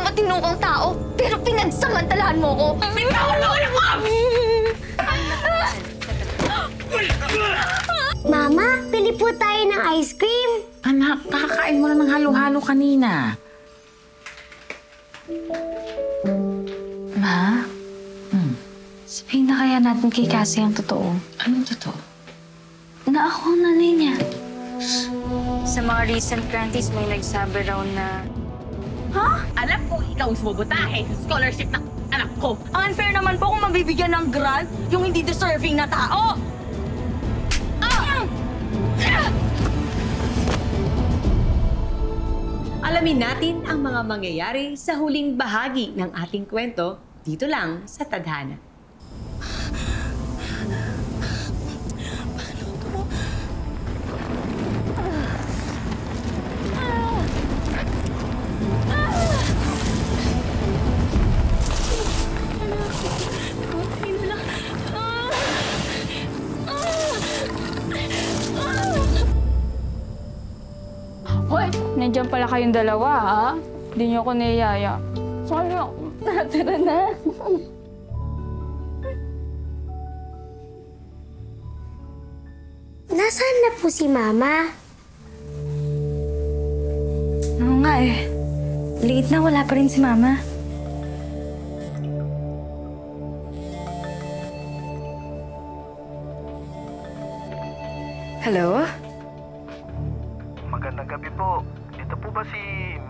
matino kang tao, pero pinagsamantalahan mo ko. Bitawan mo ko ng mom! Mama, pili po tayo ng ice cream. Anak, kakain mo na ng halo-halo kanina. Ma? Sabihin na kaya natin kay Cassie ang totoo. Anong totoo? Na ako ang nanay niya. Sa mga recent grantees, may nagsabi raw na... Alam ko ikaw sumubutahe sa scholarship ng anak ko. Unfair naman po kung mabibigyan ng grant yung hindi deserving na tao. Alamin natin ang mga mangyayari sa huling bahagi ng ating kwento dito lang sa Tadhana. Hoy, nandiyan pala kayong dalawa, ha? Hindi niyo ako niyaya. Sorry ako. Tara na. Nasaan na po si Mama? Oo nga eh. Liit na, wala pa rin si Mama. Hello? Magandang gabi po. Ito po ba si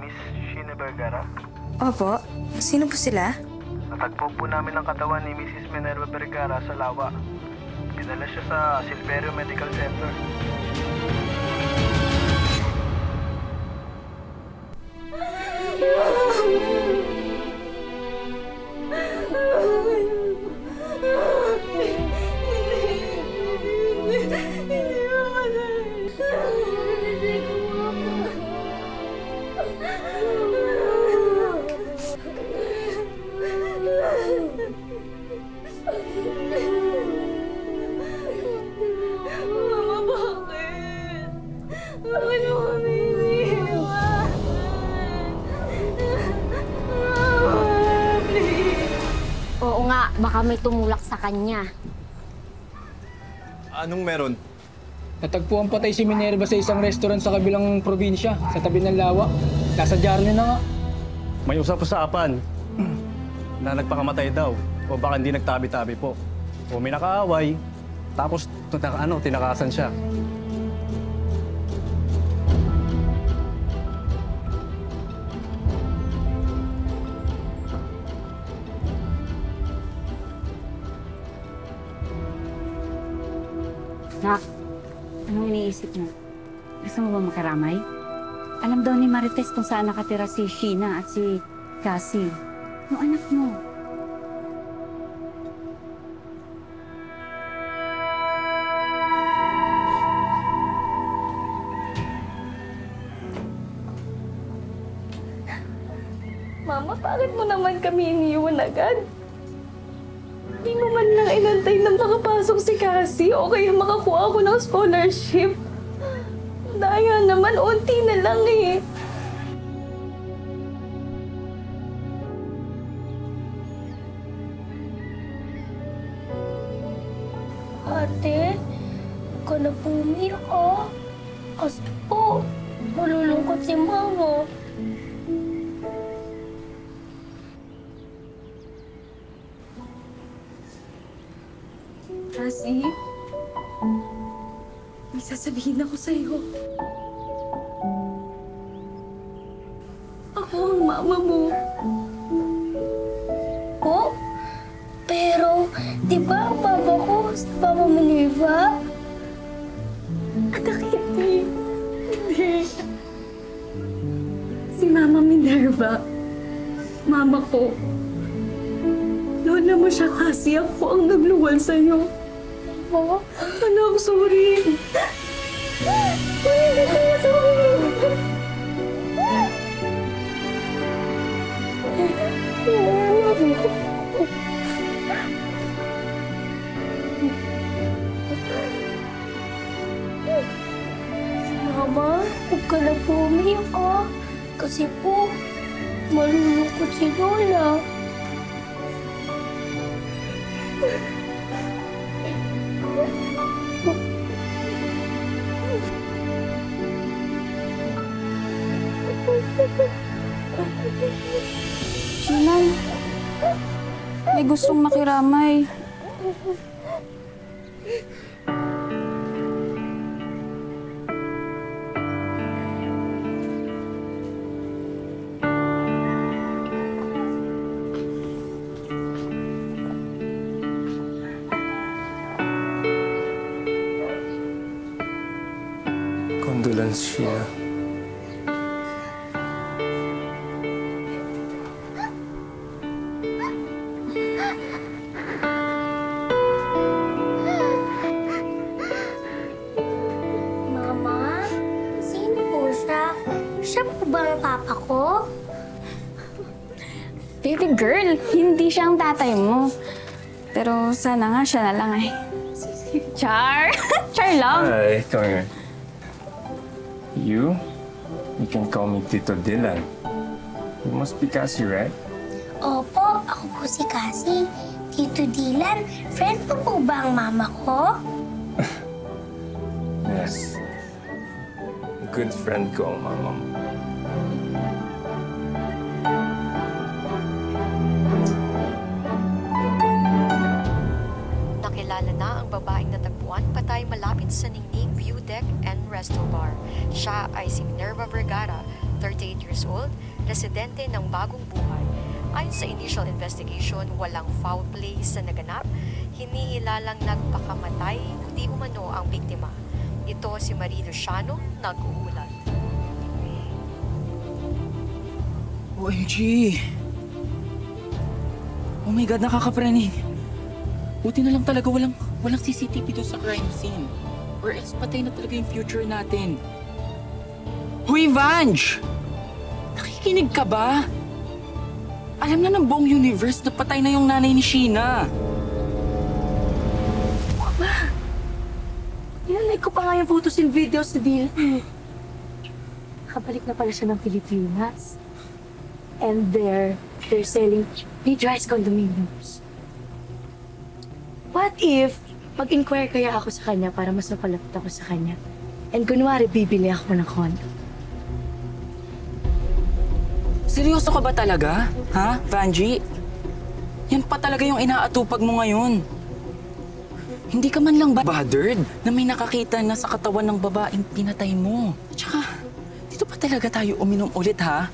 Miss Sheena Vergara? Opo. Sino po sila? Natagpo po namin ang katawan ni Mrs. Minerva Vergara sa Lawa. Dinala siya sa Silverio Medical Center. Oo nga, baka may tumulak sa kanya. Anong meron? Natagpuan patay si Minerva sa isang restaurant sa kabilang probinsya, sa tabi ng lawa. Nasa dyaryo na nga. May usap-usapan na nagpakamatay daw o baka hindi nagtabi-tabi po. O may nakaaway, tapos tinakasan siya. Nak, anong iniisip mo? Gusto mo ba makaramay? Alam daw ni Marites kung saan nakatira si Sheena at si Cassie. Yung anak mo. Mama, bakit mo naman kami iniwan agad? Hindi mo man lang inantay na makapasok si Cassie o kaya makakuha ako ng scholarship. Daya naman, unti na lang eh. Ate, huwag ka na po umiyak ah. Kasi po, malulungkot si Mama. Cassie, may sasabihin ako sa'yo. Ako ang mama mo. Po? Pero, di ba ang papa ko si Papa Minerva? Anak, hindi. Hindi. Si Mama Minerva, mama ko. Lola mo siya kasi ako ang nagluwal sa'yo. Po? Anak, sorry. Hindi ko sorry. Mama, huwag ka na po umiyak ah. Kasi po, malulungkot nalulungkot si Lola. Gina, may gustong makiramay. Condolence, Sheena. Mama, sino po siya? Siya po ba ang papa ko? Baby girl, hindi siya ang tatay mo. Pero sana nga siya na lang eh. Char! Char lang! Hi, come here. You can call me Tito Dylan. You must be Cassie, right? Opo, ako po si Cassie. Tito Dylan, friend po po ba ang mama ko? Yes. Good friend ko, Mama. Nakilala na ang babaeng natagpuan patay malapit sa Ningning View Deck and Resto Bar. Siya ay si Minerva Vergara, 38 years old, residente ng Bagong Buhay. Ayon sa initial investigation, walang foul play sa naganap. Hinihilalang nagpakamatay, di umano ang biktima. Ito si Marie Luciano, nag-uulat. OMG! Oh my God, nakakapraning. Buti na lang talaga walang CCTV doon sa crime scene. Or else patay na talaga yung future natin. Huy, Vange! Nakikinig ka ba? Alam na ng buong universe na patay na yung nanay ni Sheena. Inalike ko pa nga yung photos and videos ni Dylan. Nakabalik na pala siya ng Pilipinas. And they're selling mid-rise condominiums. What if mag-inquire kaya ako sa kanya para mas mapalapit ako sa kanya? And kunwari, bibili ako ng condo. Seryoso ka ba talaga? Ha, Vanji? Yan pa talaga yung inaatupag mo ngayon. Hindi ka man lang ba bothered na may nakakita na sa katawan ng babaeng pinatay mo? Tsaka, dito pa talaga tayo uminom ulit, ha?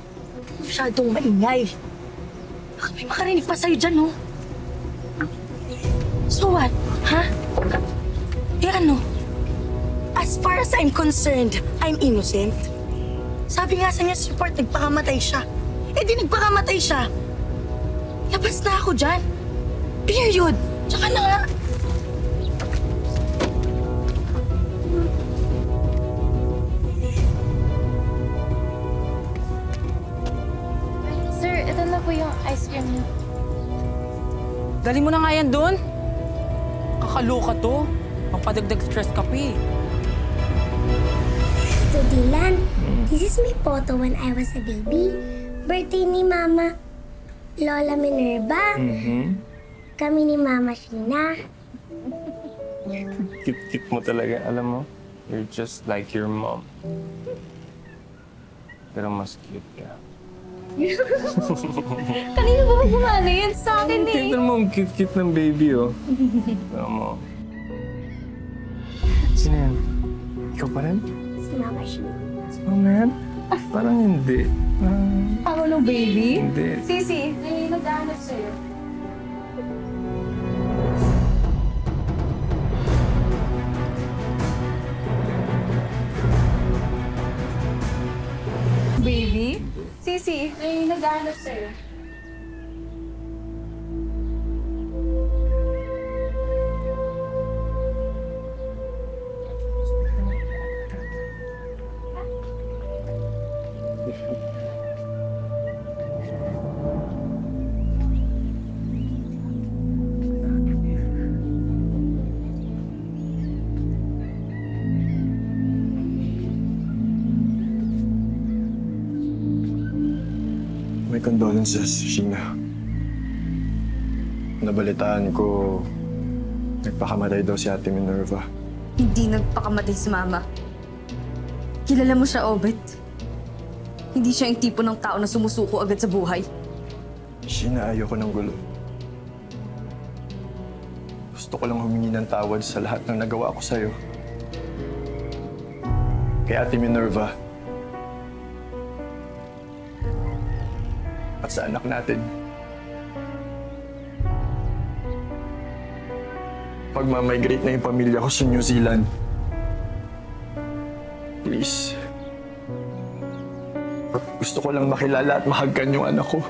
Masyadong maingay. Baka may makarinig pa sa'yo dyan, no? So what? Ha? Eh ano? As far as I'm concerned, I'm innocent. Sabi nga sa news report, nagpakamatay siya. Eh di nagpakamatay siya. Labas na ako dyan. Period. Tsaka na nga. Sir, ito na po yung ice cream niyo. Dali mo na nga yan doon. Kakaloka to. Mapadagdag stress ka pa eh. Tito Dylan, this is my photo when I was a baby. Birthday ni Mama Lola Minerva. Kami ni Mama Sheena. Cute-cute mo talaga, alam mo? You're just like your mom. Pero mas cute ka. Kanina ba gumana yan sa akin eh? Tignan mo ang cute-cute ng baby, oh. Alam mo. Sino yan? Ikaw pa rin? Si Mama Sheena. Si Mama yan? Parang hindi. Ako no, baby? Hindi. Sisi, may nagdahanap sa'yo. Baby? Sisi, may naghahanap sa'yo. My condolences, Sheena. Nabalitaan ko, nagpakamatay daw si Ate Minerva. Hindi nagpakamatay si Mama. Kilala mo siya, Obet. Hindi siya yung tipo ng tao na sumusuko agad sa buhay. Sheena, ayoko ng gulo. Gusto ko lang humingi ng tawad sa lahat ng nagawa ko sa'yo. Kay Ate Minerva. At sa anak natin. Pagmamigrate na yung pamilya ko sa New Zealand. Please. Gusto ko lang makilala at mahagkan yung anak ko.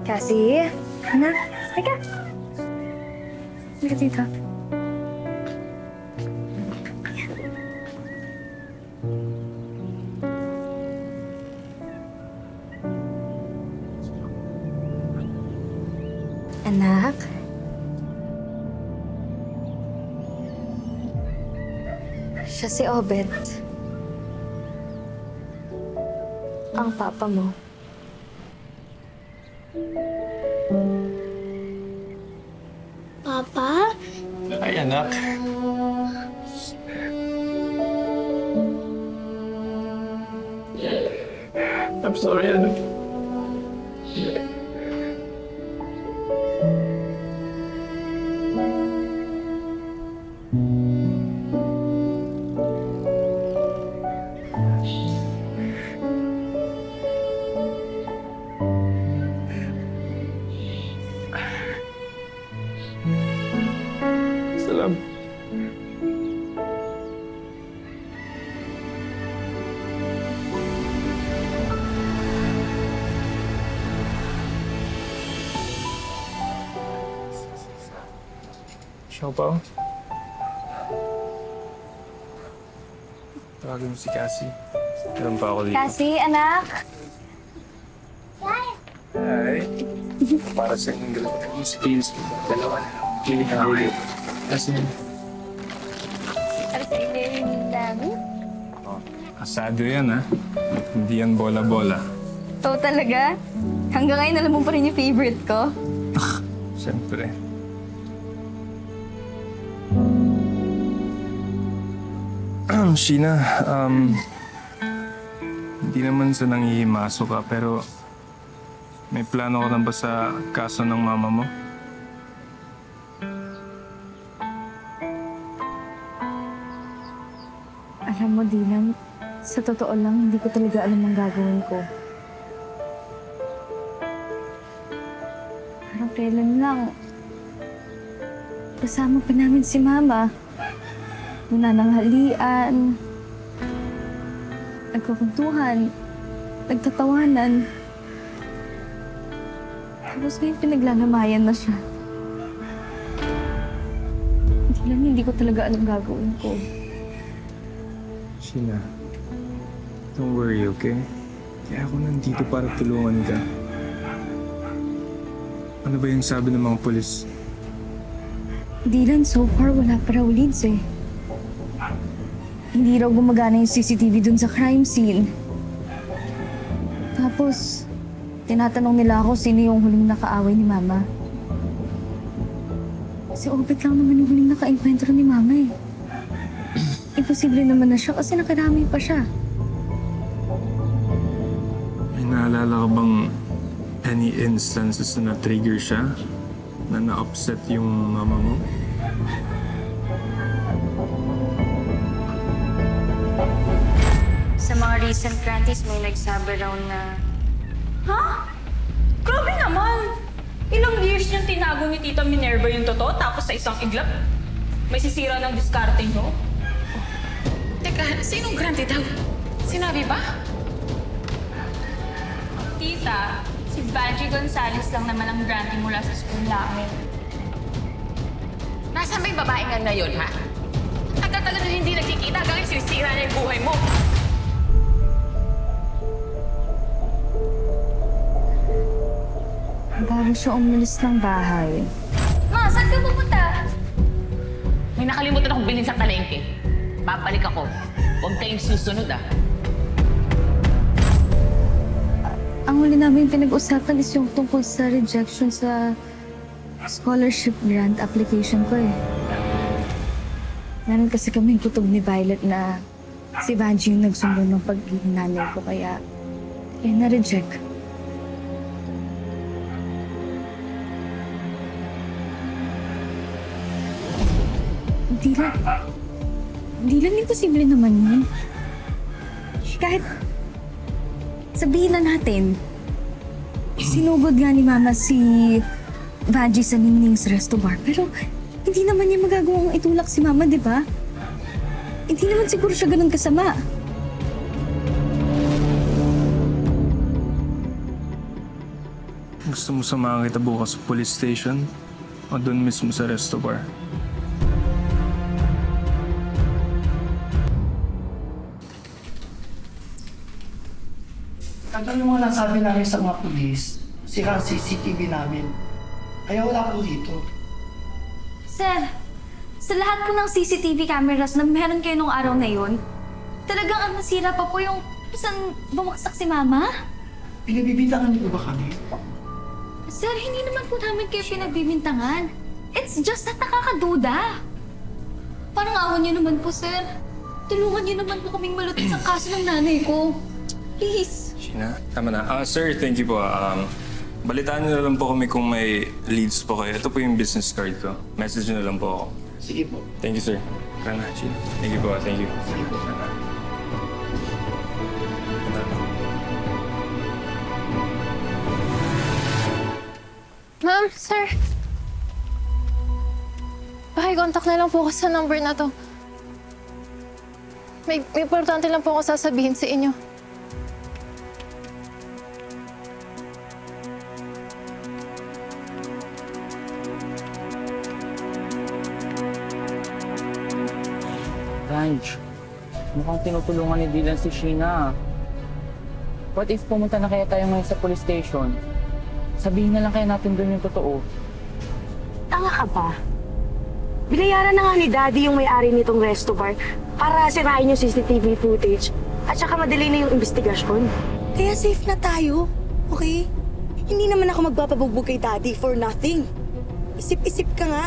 Cassie? Anak, teka. Halika dito. Anak? Siya si Obet. Ang papa mo. Papa? Ay, anak. I'm sorry, anak. Salam. Siya pa? Tawagin mo si Cassie. Meron pa ako dito. Cassie, anak? Hi. Para sa inyong dalawang skills, dalawa na lang. Pili ka ulit. Kasi... Para sa inyo yung dami? Asado yan, ha? Hindi yan bola-bola. Ito talaga? Hanggang ngayon alam mo pa rin yung favorite ko? Siyempre. Sheena, hindi naman sa nangihimaso ka, pero may plano ka na ba sa kaso ng mama mo? Alam mo, Dylan, sa totoo lang, hindi ko talaga alam ang gagawin ko. Parang kailan lang, kasama pa namin si Mama. Muna ng halian, nagkukuntuhan, nagtatawanan. Tapos ngayon pinaglalamayan na siya. Hindi ko talaga alam gagawin ko. Sheena, don't worry, okay? Kaya ako nandito para tulungan ka. Ano ba yung sabi ng mga polis? Dylan, so far wala pa raw leads eh. Hindi raw gumagana yung CCTV dun sa crime scene. Tapos, tinatanong nila ako sino yung huling nakaaway ni Mama. Si Obet lang naman yung huling naka-enkwentro ni Mama eh. Imposible naman na siya kasi nakarami pa siya. May naalala ka bang any instances na na-trigger siya? Na na-upset yung mama mo? Sa mga recent grantees, may nagsabi raw na... Ha? Grabe naman! Ilang years niyang tinago ni Tita Minerva yung totoo, tapos sa isang iglap, may sisira ng diskarte niyo? Teka, sinong grante daw? Sinabi ba? Tita, si Banji Gonzales lang naman ang grante mula sa school namin. Nasaan ba yung babae nga na yun, ha? Tagal-tagal na hindi nagkikita, hanggang sinisira niya yung buhay mo. Bago siya umalis ng bahay. Ma, saan ka pupunta? bilhin sa palengke. Babalik ako. Huwag kayong susunod, ah. Ang huli namin pinag-usapan is yung tungkol sa rejection sa scholarship grant application ko eh. Meron kasi kaming kutob ni Violet na si Vanji yung nagsumbong ng pagiging nanay ko kaya na-reject. Hindi lang imposible naman yun. Kahit sabihin na natin, sinugod nga ni Mama si Vanji sa Ningning's Resto Bar. Pero hindi naman niya magagawang itulak si Mama, di ba? Hindi naman siguro siya ganun kasama. Gusto mo samahan kita bukas sa police station? O doon mismo sa resto bar? Kagaya yung mga nasabi namin sa mga pulis, sira ang CCTV namin. Kaya wala po dito. Sir, sa lahat po ng CCTV cameras na meron kayo nung araw na yun, talagang ang nasira pa po yung saan bumaksak si Mama? Pinagbibintangan niyo ba kami? Sir, hindi naman po namin kayo pinagbibintangan. It's just that nakakaduda. Parang awan niyo naman po, sir. Tulungan niyo naman po kaming malutas ang kaso ng nanay ko. Please. Sheena, tama na. Sir, thank you po. Balitaan niyo na lang po kami kung may leads po kayo. Ito po yung business card ko. Message niyo na lang po ako. Sige po. Thank you, sir. Tara na, Sheena. Thank you po. Thank you. Sige po. Tara na. Ma'am, sir. Pakicontact na lang po ako sa number na to. May importante lang po ako sasabihin sa inyo. Vanj, mukhang tinutulungan ni Dylan si Sheena. What if pumunta na kaya tayo ngayon sa police station? Sabihin na lang kaya natin doon yung totoo. Tanga ka ba? Binayaran na nga ni Daddy yung may-ari nitong resto bar para sirain yung CCTV footage at saka madali na yung investigasyon. Kaya safe na tayo, okay? Hindi naman ako magpapabugbog kay Daddy for nothing. Isip-isip ka nga.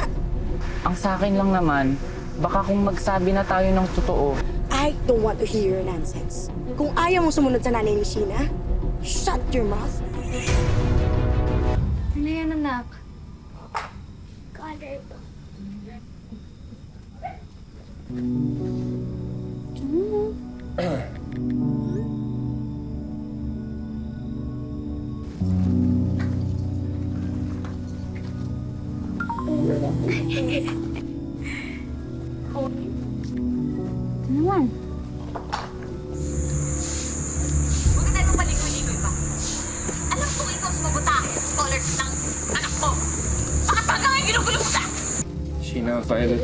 Ang sa akin lang naman, baka kung magsabi na tayo ng totoo. I don't want to hear your nonsense. Kung ayaw mong sumunod sa nanay ni Sheena, shut your mouth. Ano yan, anak? Color po. Ito naman. Huwag na tayo paligoy-ligoy pa. Alam kong ikaw sumabuta scholar ng anak ko. Bakit hanggang ngayon ginugulo mo siya? Sheena, Violet.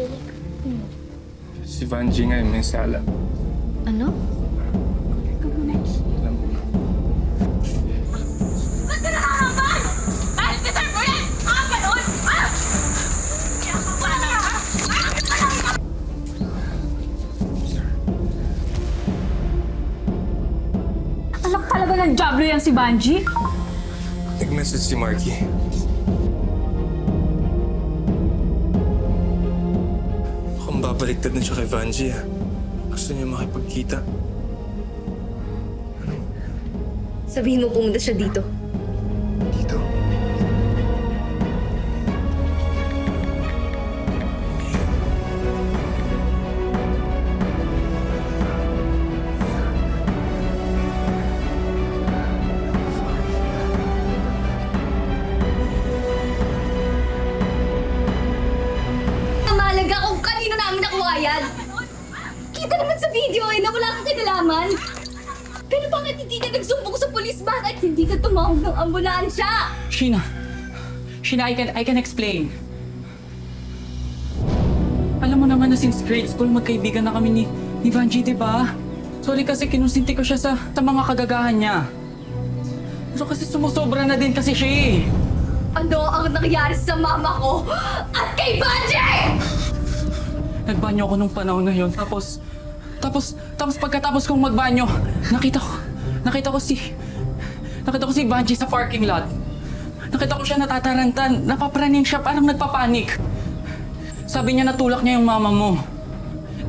Si Vanji nga may sala. Ano? Ba't ka nakakaman? Dahil deserve mo yan! Mga gano'n! Ah! Wala na ka! Anak talaga ng Diablo yan si Vanji? Nag-message si Marky. Mukhang babaliktad na siya kay Vanji, ah. Gusto niya makipagkita. Sabihin mo pumunta siya dito. Dito? Namalaga kung kanino namin nakuha yan. Kita naman sa video eh na wala kang kinalaman. Pero bakit hindi ka nagsumbong sa polis? Bakit hindi ka tumawag ng ambulansya? Sheena! Sheena, I can explain. Alam mo naman na since grade school, magkaibigan na kami ni Vanji, di ba? Sorry kasi kinusinti ko siya sa mga kagagahan niya. So kasi sumusobra na din kasi siya eh. Ano ang nangyari sa mama ko at kay Vanji? Nagbanyo ako nung panahon na yun. Tapos pagkatapos kong magbanyo, nakita ko si Vanji sa parking lot. Nakita ko siya natatarantan. Napapraning siya, parang nagpapanik. Sabi niya natulak niya yung mama mo.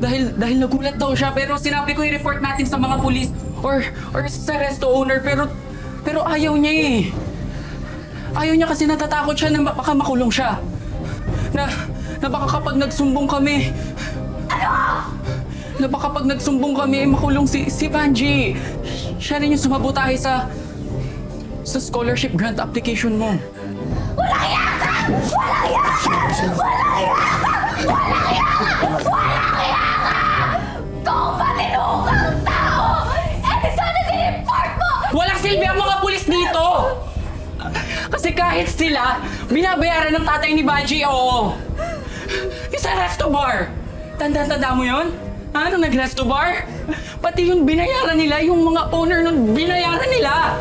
Dahil nagulat daw siya, pero sinabi ko i-report natin sa mga pulis or sa resto owner, pero ayaw niya eh. Ayaw niya kasi natatakot siya na baka makulong siya. Na baka kapag nagsumbong kami... Na baka kapag nagsumbong kami, makulong si Vanji. Siya rin yung sumabotahe sa scholarship grant application mo. Walang yaka! Walang yaka! Walang yaka! Walang yaka! Walang yaka! Kung matinukang tao, sana din-report mo! Walang silbi ang mga pulis dito! Kasi kahit sila, binabayaran ng tatay ni Vanji, oo. Yung sa resto bar. Tanda mo yun? Nung nag-resto bar? Pati yung binayaran nila, yung mga owner nun, binayaran nila!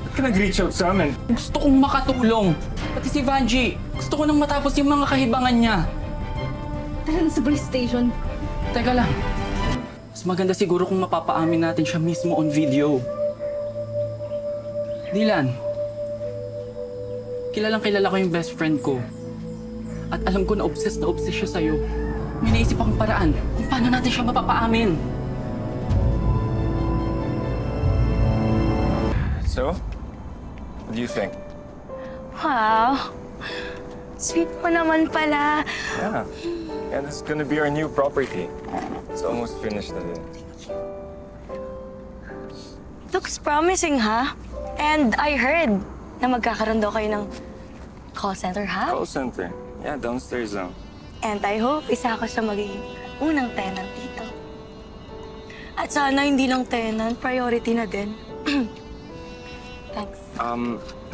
Ba't ka nag-reach out sa amin? Gusto kong makatulong. Pati si Vanji, gusto ko nang matapos yung mga kahibangan niya. Tara na sa police station. Teka lang. Mas maganda siguro kung mapapaamin natin siya mismo on video. Dylan, kilala ko yung best friend ko. At alam ko na obsessed siya sa'yo. May naisip akong paraan kung paano natin siya mapapaamin. So, what do you think? Wow. Sweet mo naman pala. Yeah. And it's gonna be our new property. It's almost finished na din. Looks promising, ha? And I heard na magkakaroon daw kayo ng call center, ha? Call center. Yeah, downstairs lang. And I hope isa ako sa magiging unang tenant dito. At sana hindi lang tenant, priority na din. Thanks.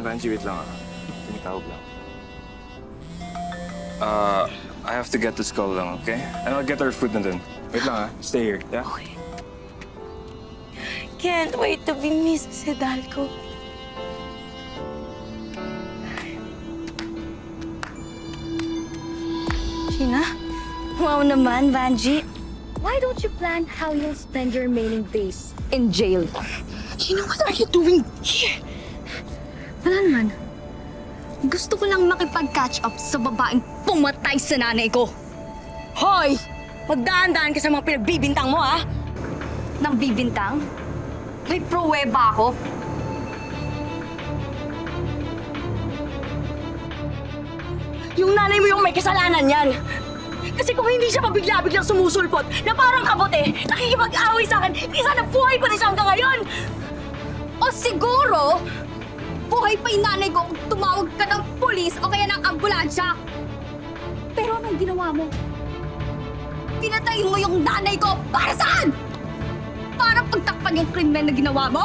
Vanji, wait lang tumitawag lang. I have to get this call lang, okay? And I'll get our food na din. Wait lang stay here, yeah? Okay. Can't wait to be Mrs. Hidalgo. Sheena? Wow naman, Vanji. Why don't you plan how you'll spend your remaining days in jail? Sheena, what are you doing here? Wala naman. Gusto ko lang makipag-catch up sa babaeng pumatay sa nanay ko. Hoy! Magdaan-daan ka sa mga pinagbibintang mo, ha? Nang bibintang? May pruweba ako. Yung nanay mo yung may kasalanan yan. Kasi kung hindi siya pabigla-biglang sumusulpot na parang kabote, nakikipag-away sa akin, isa na buhay pa rin siya hanggang ngayon! O siguro, buhay pa yung nanay ko kung tumawag ka ng pulis o kaya ng ambulansya. Pero anong ginawa mo? Pinatay mo yung nanay ko para saan? Para pagtakpan yung krimen na ginawa mo?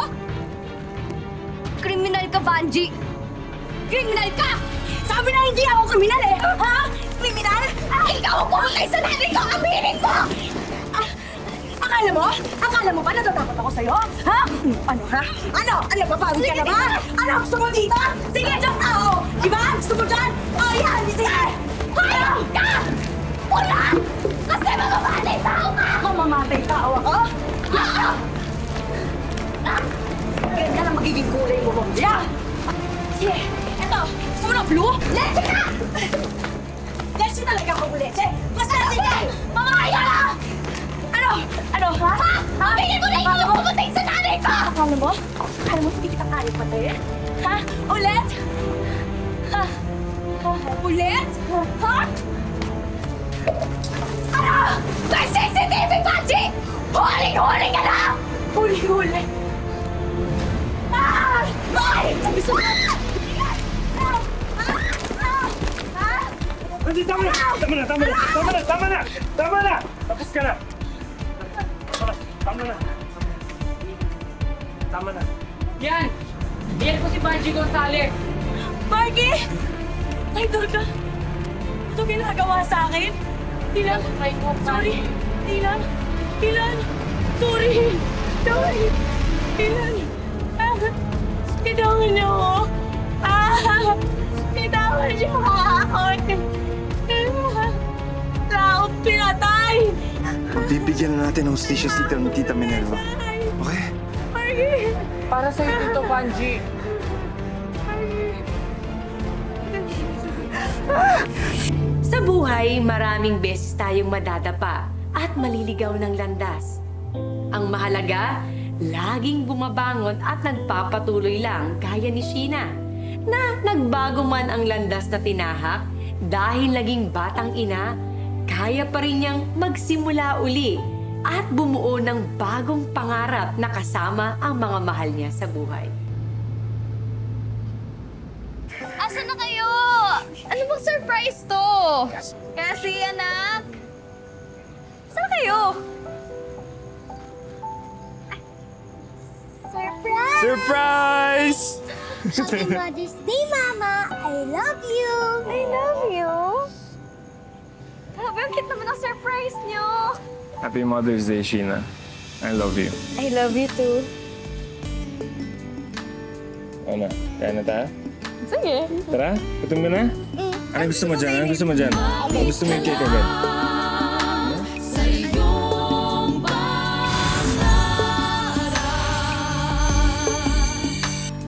Kriminal ka, Vanji! Kriminal ka! Sabi na hindi ako kriminal eh! Ha? Kriminal? Ikaw ang pumatay sa nanay ko! Aminin mo! Akala mo ba natatakot ako sa'yo? Ha? Ano ha? Ano? Napapagod ka na ba? Ano gusto mo dito? Sige, dyan tao! Diba? Gusto mo dyan? O yan! Sige! Hayop ka! Wala! Kasi mamamatay tao ka! Mamamatay tao ako? Ganyan ang magiging kulay mo, Bombilya! Sige, eto! Gusto mo na blue? Leche ka! Leche talaga ako, leche! Basta sige! Mamaya ka! Ano? Ha? Aminin mo na ikaw ang pumatay sa nanay ko! Akala mo hindi kita kaya patayin? Ha? Ulit? Ha? Ulit? Ha? Ano? May CCTV, Vanji! Huling-huli ka na! Huli-huli? Ay! Gusto mo? Tama na! Tapos ka na! Tama na. Yan! Yan po si Vanji Gonzalez! Marky! Idol ka! Ito ginagawa sa akin? Dylan! Sorry! Dylan! Sorry! Dylan! Bitawan niyo ako! Bitawan niyo ako! Tao Bibigyan na natin ng hustisya si Tita Minerva. Okay? Para sa'yo dito, Vanji. Sa buhay, maraming beses tayong madadapa at maliligaw ng landas. Ang mahalaga, laging bumabangon at nagpapatuloy lang gaya ni Sheena, na nagbago man ang landas na tinahak dahil naging batang ina, kaya pa rin niyang magsimula uli at bumuo ng bagong pangarap na kasama ang mga mahal niya sa buhay. Asan na kayo? Ano bang surprise to? Kasi, anak. Saan kayo? Surprise! Surprise! Happy Mother's Day, Mama! I love you! I love you. Grabe, ang cute naman ang surprise niyo. Happy Mother's Day, Sheena. I love you. I love you too. Ano? Kaya na tayo? Sige. Tara, gutom ka na? Anong gusto mo dyan? Anong gusto mo dyan? Gusto mo yung cake agad?